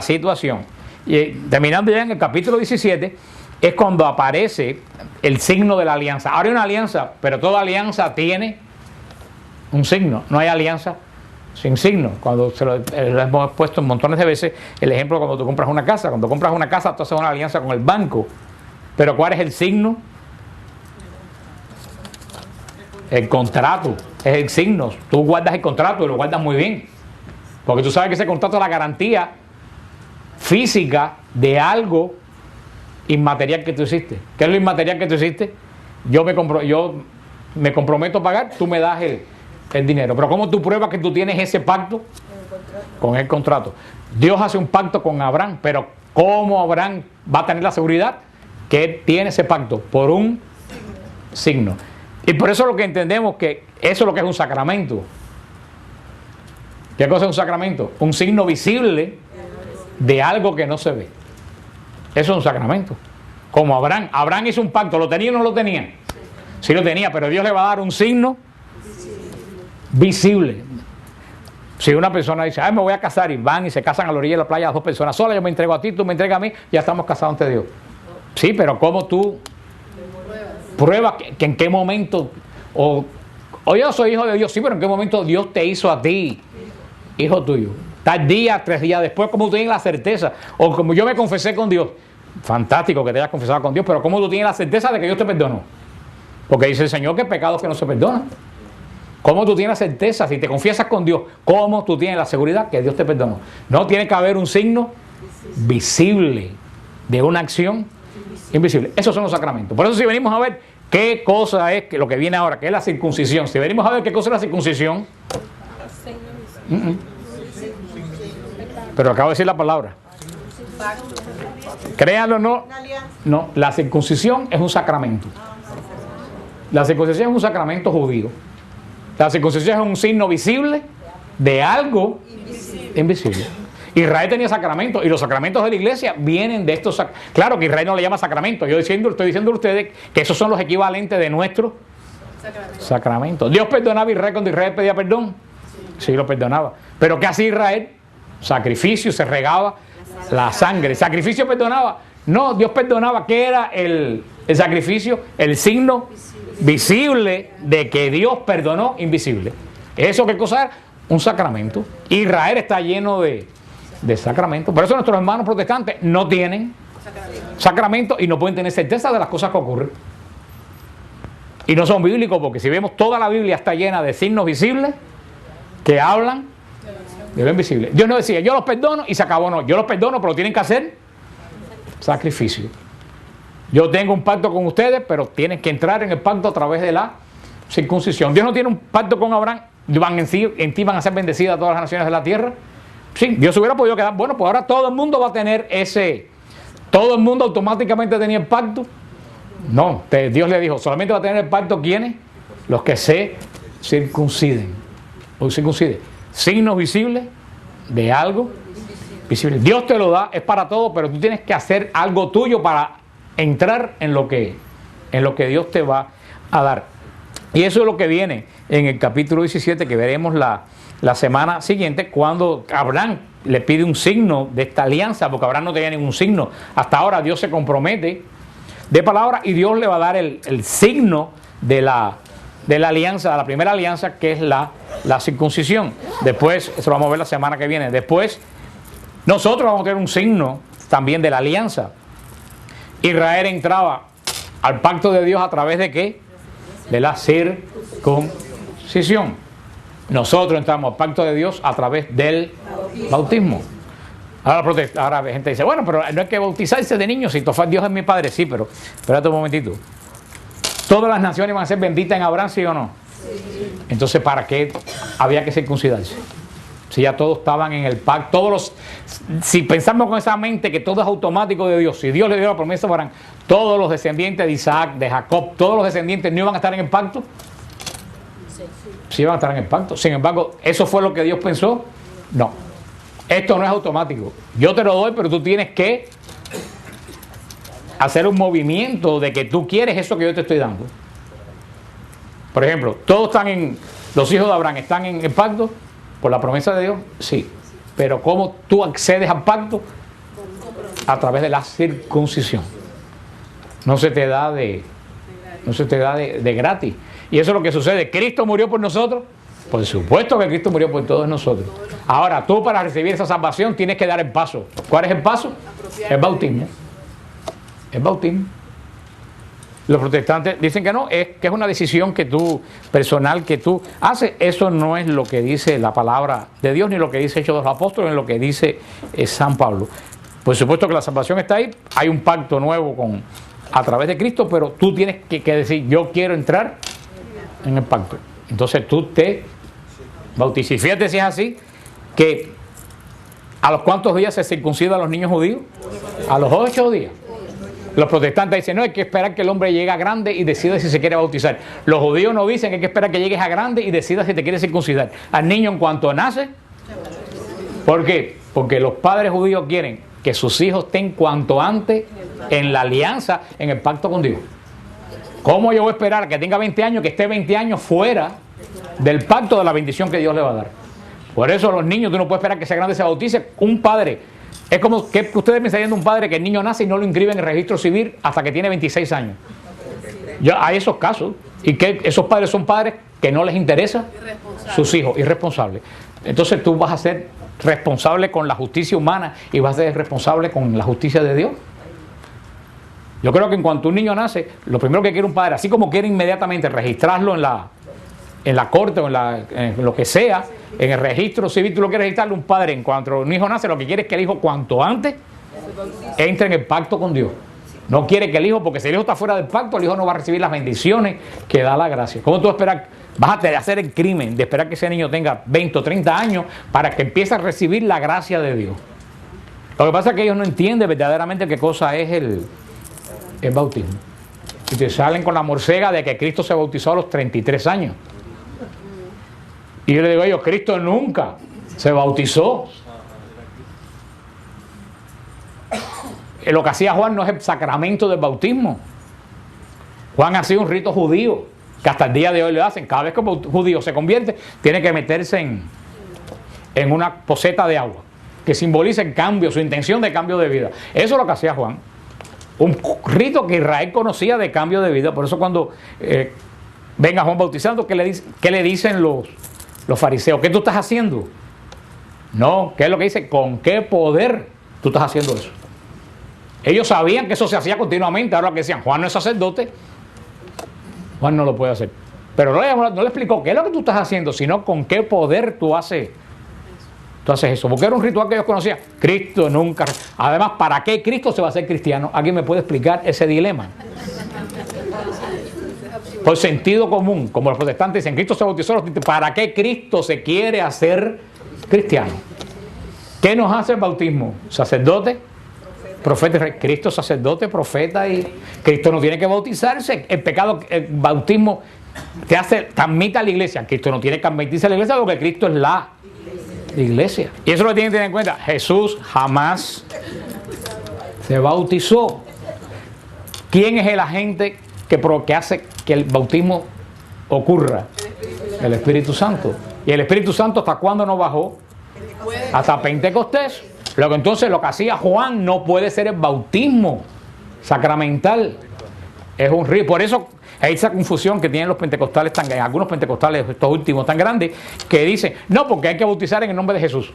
situación. Y terminando ya en el capítulo 17 es cuando aparece el signo de la alianza. Ahora hay una alianza, pero toda alianza tiene un signo. No hay alianza sin signo. Cuando lo hemos puesto montones de veces, el ejemplo cuando tú compras una casa. Cuando compras una casa, tú haces una alianza con el banco. Pero ¿cuál es el signo? El contrato. Es el signo. Tú guardas el contrato y lo guardas muy bien. Porque tú sabes que ese contrato es la garantía física de algo inmaterial que tú hiciste. ¿Qué es lo inmaterial que tú hiciste? Yo me comprometo a pagar, tú me das el dinero. Pero ¿cómo tú pruebas que tú tienes ese pacto? Con el contrato. Dios hace un pacto con Abraham, pero ¿cómo Abraham va a tener la seguridad que él tiene ese pacto? Por un signo. Y por eso es lo que entendemos que eso es lo que es un sacramento. ¿Qué cosa es un sacramento? Un signo visible de algo que no se ve. Eso es un sacramento. Como Abraham hizo un pacto, ¿lo tenía o no lo tenía? Sí lo tenía, pero Dios le va a dar un signo visible. Si una persona dice, me voy a casar, y van y se casan a la orilla de la playa 2 personas solas, yo me entrego a ti, tú me entregas a mí, ya estamos casados ante Dios. Sí, pero ¿cómo tú pruebas que en qué momento, o yo soy hijo de Dios, sí, pero en qué momento Dios te hizo a ti hijo tuyo? Tal día, 3 días después, ¿cómo tú tienes la certeza? O como yo me confesé con Dios, fantástico que te hayas confesado con Dios, pero ¿cómo tú tienes la certeza de que Dios te perdonó? Porque dice el Señor que hay pecados que no se perdonan. ¿Cómo tú tienes la certeza? Si te confiesas con Dios, ¿cómo tú tienes la seguridad que Dios te perdonó? No, tiene que haber un signo visible de una acción invisible. Esos son los sacramentos. Por eso si venimos a ver qué cosa es lo que viene ahora, que es la circuncisión. Si venimos a ver qué cosa es la circuncisión, pero acabo de decir la palabra. Créanlo o no, no, la circuncisión es un sacramento. La circuncisión es un sacramento judío. La circuncisión es un signo visible de algo invisible. Israel tenía sacramentos y los sacramentos de la iglesia vienen de estos. Claro que Israel no le llama sacramentos. Estoy diciendo a ustedes que esos son los equivalentes de nuestros sacramentos. Dios perdonaba a Israel cuando Israel pedía perdón. Sí, lo perdonaba. Pero ¿qué hacía Israel? Sacrificio, se regaba la sangre. ¿Sacrificio perdonaba? No, Dios perdonaba. ¿Qué era el sacrificio? El signo visible de que Dios perdonó invisible. ¿Eso qué cosa era? Un sacramento. Israel está lleno de sacramentos. Por eso nuestros hermanos protestantes no tienen sacramentos y no pueden tener certeza de las cosas que ocurren. Y no son bíblicos, porque si vemos toda la Biblia está llena de signos visibles que hablan de lo invisible. Dios no decía, yo los perdono y se acabó. No, yo los perdono, pero tienen que hacer sacrificio. Yo tengo un pacto con ustedes, pero tienen que entrar en el pacto a través de la circuncisión. Dios no tiene un pacto con Abraham. En ti van a ser bendecidas todas las naciones de la tierra. Sí, Dios hubiera podido quedar, bueno, pues ahora todo el mundo va a tener todo el mundo automáticamente tenía el pacto. No, Dios le dijo, solamente va a tener el pacto ¿quiénes? Los que se circunciden. O circunciden. Signos visibles de algo visible. Dios te lo da, es para todo, pero tú tienes que hacer algo tuyo para entrar en lo que Dios te va a dar. Y eso es lo que viene en el capítulo 17, que veremos la semana siguiente, cuando Abraham le pide un signo de esta alianza, porque Abraham no tenía ningún signo. Hasta ahora Dios se compromete de palabra y Dios le va a dar el signo de la alianza, de la primera alianza, que es la circuncisión. Después, eso lo vamos a ver la semana que viene. Después, nosotros vamos a tener un signo también de la alianza. Israel entraba al pacto de Dios a través de ¿qué? De la circuncisión. Nosotros entramos al pacto de Dios a través del bautismo. Ahora la gente dice, bueno, pero no hay que bautizarse de niños, si Dios es mi padre. Sí, pero espérate un momentito. ¿Todas las naciones van a ser benditas en Abraham, sí o no? Sí. Entonces, ¿para qué había que circuncidarse? Si ya todos estaban en el pacto, si pensamos con esa mente que todo es automático de Dios, si Dios le dio la promesa a Abraham, todos los descendientes de Isaac, de Jacob, todos los descendientes no iban a estar en el pacto. Sí iban a estar en el pacto. Sin embargo, ¿eso fue lo que Dios pensó? No. Esto no es automático. Yo te lo doy, pero tú tienes que hacer un movimiento de que tú quieres eso que yo te estoy dando. Por ejemplo, los hijos de Abraham están en el pacto por la promesa de Dios, sí. Pero ¿cómo tú accedes al pacto? A través de la circuncisión. No se te da de gratis. Y eso es lo que sucede. ¿Cristo murió por nosotros? Por supuesto que Cristo murió por todos nosotros. Ahora, tú para recibir esa salvación tienes que dar el paso. ¿Cuál es el paso? El bautismo. El bautismo. Los protestantes dicen que no, que es una decisión personal que tú haces. Eso no es lo que dice la palabra de Dios, ni lo que dice Hechos de los Apóstoles, ni lo que dice San Pablo. Por supuesto que la salvación está ahí, hay un pacto nuevo a través de Cristo, pero tú tienes que decir, yo quiero entrar en el pacto. Entonces tú te bautizas. Y fíjate si es así, que ¿a los cuántos días se circuncidan los niños judíos? A los 8 días. Los protestantes dicen, no, hay que esperar que el hombre llegue a grande y decida si se quiere bautizar. Los judíos no dicen que hay que esperar que llegues a grande y decida si te quieres circuncidar. Al niño en cuanto nace. ¿Por qué? Porque los padres judíos quieren que sus hijos estén cuanto antes en la alianza, en el pacto con Dios. ¿Cómo yo voy a esperar a que tenga 20 años, que esté 20 años fuera del pacto de la bendición que Dios le va a dar? Por eso los niños, tú no puedes esperar que sea grande y se bautice. Un padre, es como que ustedes me están diciendo un padre que el niño nace y no lo inscribe en el registro civil hasta que tiene 26 años. Ya hay esos casos, y que esos padres son padres que no les interesa sus hijos, irresponsables. Entonces tú vas a ser responsable con la justicia humana y vas a ser responsable con la justicia de Dios. Yo creo que en cuanto un niño nace, lo primero que quiere un padre, así como quiere inmediatamente registrarlo en la corte o en lo que sea, en el registro civil, tú lo quieres registrarlo, un padre, en cuanto un hijo nace, lo que quiere es que el hijo cuanto antes entre en el pacto con Dios. No quiere que el hijo, porque si el hijo está fuera del pacto, el hijo no va a recibir las bendiciones que da la gracia. ¿Cómo tú esperas? Vas a hacer el crimen de esperar que ese niño tenga 20 o 30 años para que empiece a recibir la gracia de Dios. Lo que pasa es que ellos no entienden verdaderamente qué cosa es el bautismo. Y te salen con la morcega de que Cristo se bautizó a los 33 años. Y yo le digo a ellos, Cristo nunca se bautizó. Lo que hacía Juan no es el sacramento del bautismo. Juan hacía un rito judío, que hasta el día de hoy lo hacen. Cada vez que un judío se convierte, tiene que meterse en una poceta de agua, que simboliza el cambio, su intención de cambio de vida. Eso es lo que hacía Juan. Un rito que Israel conocía de cambio de vida. Por eso cuando venga Juan bautizando, ¿qué le dicen los fariseos? ¿Qué tú estás haciendo? No, ¿qué es lo que dice? ¿Con qué poder tú estás haciendo eso? Ellos sabían que eso se hacía continuamente. Ahora lo que decían, Juan no es sacerdote, Juan no lo puede hacer. Pero no le explicó qué es lo que tú estás haciendo, sino con qué poder tú haces eso. Porque era un ritual que ellos conocían. Cristo nunca. Además, ¿para qué Cristo se va a hacer cristiano? ¿Alguien me puede explicar ese dilema? Por sentido común, como los protestantes dicen, Cristo se bautizó. ¿Para qué Cristo se quiere hacer cristiano? ¿Qué nos hace el bautismo? ¿Sacerdote? Profeta, Cristo sacerdote, profeta, y Cristo no tiene que bautizarse. El pecado, el bautismo te admite a la iglesia. Cristo no tiene que admitirse a la iglesia porque Cristo es la iglesia. Y eso lo tienen que tener en cuenta. Jesús jamás se bautizó. ¿Quién es el agente que hace que el bautismo ocurra? El Espíritu Santo. Y el Espíritu Santo, ¿hasta cuándo no bajó? Hasta Pentecostés. Entonces lo que hacía Juan no puede ser el bautismo sacramental. Es un río. Por eso hay esa confusión que tienen los pentecostales, algunos pentecostales, estos últimos tan grandes, que dicen, no, porque hay que bautizar en el nombre de Jesús.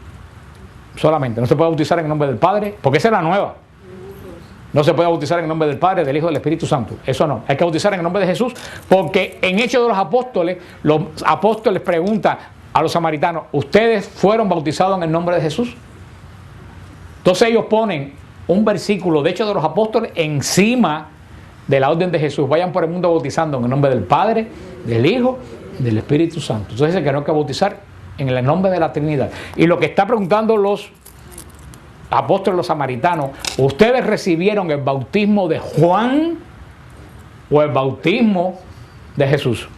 Solamente. No se puede bautizar en el nombre del Padre, porque esa es la nueva. No se puede bautizar en el nombre del Padre, del Hijo y del Espíritu Santo. Eso no. Hay que bautizar en el nombre de Jesús, porque en Hechos de los apóstoles preguntan a los samaritanos, ¿ustedes fueron bautizados en el nombre de Jesús? Entonces ellos ponen un versículo de Hechos de los Apóstoles encima de la orden de Jesús. Vayan por el mundo bautizando en el nombre del Padre, del Hijo, del Espíritu Santo. Entonces dice que no hay que bautizar en el nombre de la Trinidad. Y lo que está preguntando los apóstoles, los samaritanos, ¿ustedes recibieron el bautismo de Juan o el bautismo de Jesús?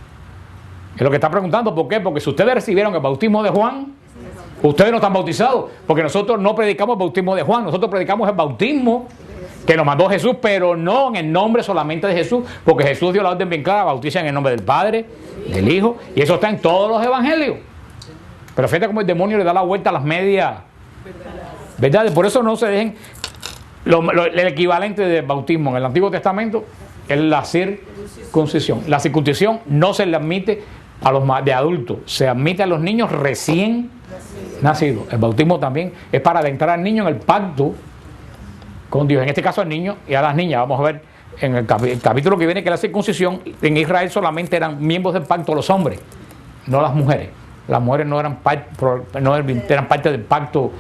Es lo que está preguntando. ¿Por qué? Porque si ustedes recibieron el bautismo de Juan, ustedes no están bautizados, porque nosotros no predicamos el bautismo de Juan, nosotros predicamos el bautismo que nos mandó Jesús, pero no en el nombre solamente de Jesús, porque Jesús dio la orden bien clara, bautiza en el nombre del Padre, del Hijo, y eso está en todos los evangelios. Pero fíjate cómo el demonio le da la vuelta a las medias verdades. Por eso no se dejen. El equivalente del bautismo en el Antiguo Testamento es la circuncisión. La circuncisión no se le admite a los de adultos, se admite a los niños recién nacidos. El bautismo también es para adentrar al niño en el pacto con Dios. En este caso al niño y a las niñas. Vamos a ver en el capítulo que viene que la circuncisión en Israel solamente eran miembros del pacto los hombres, no las mujeres. Las mujeres no eran parte del pacto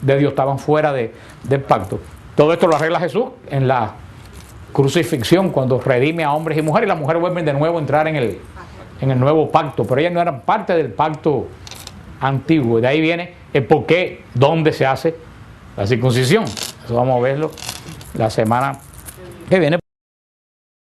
de Dios, estaban fuera del pacto. Todo esto lo arregla Jesús en la crucifixión, cuando redime a hombres y mujeres, y las mujeres vuelven de nuevo a entrar en el nuevo pacto, pero ellas no eran parte del pacto antiguo. De ahí viene el por qué, dónde se hace la circuncisión. Eso vamos a verlo la semana que viene.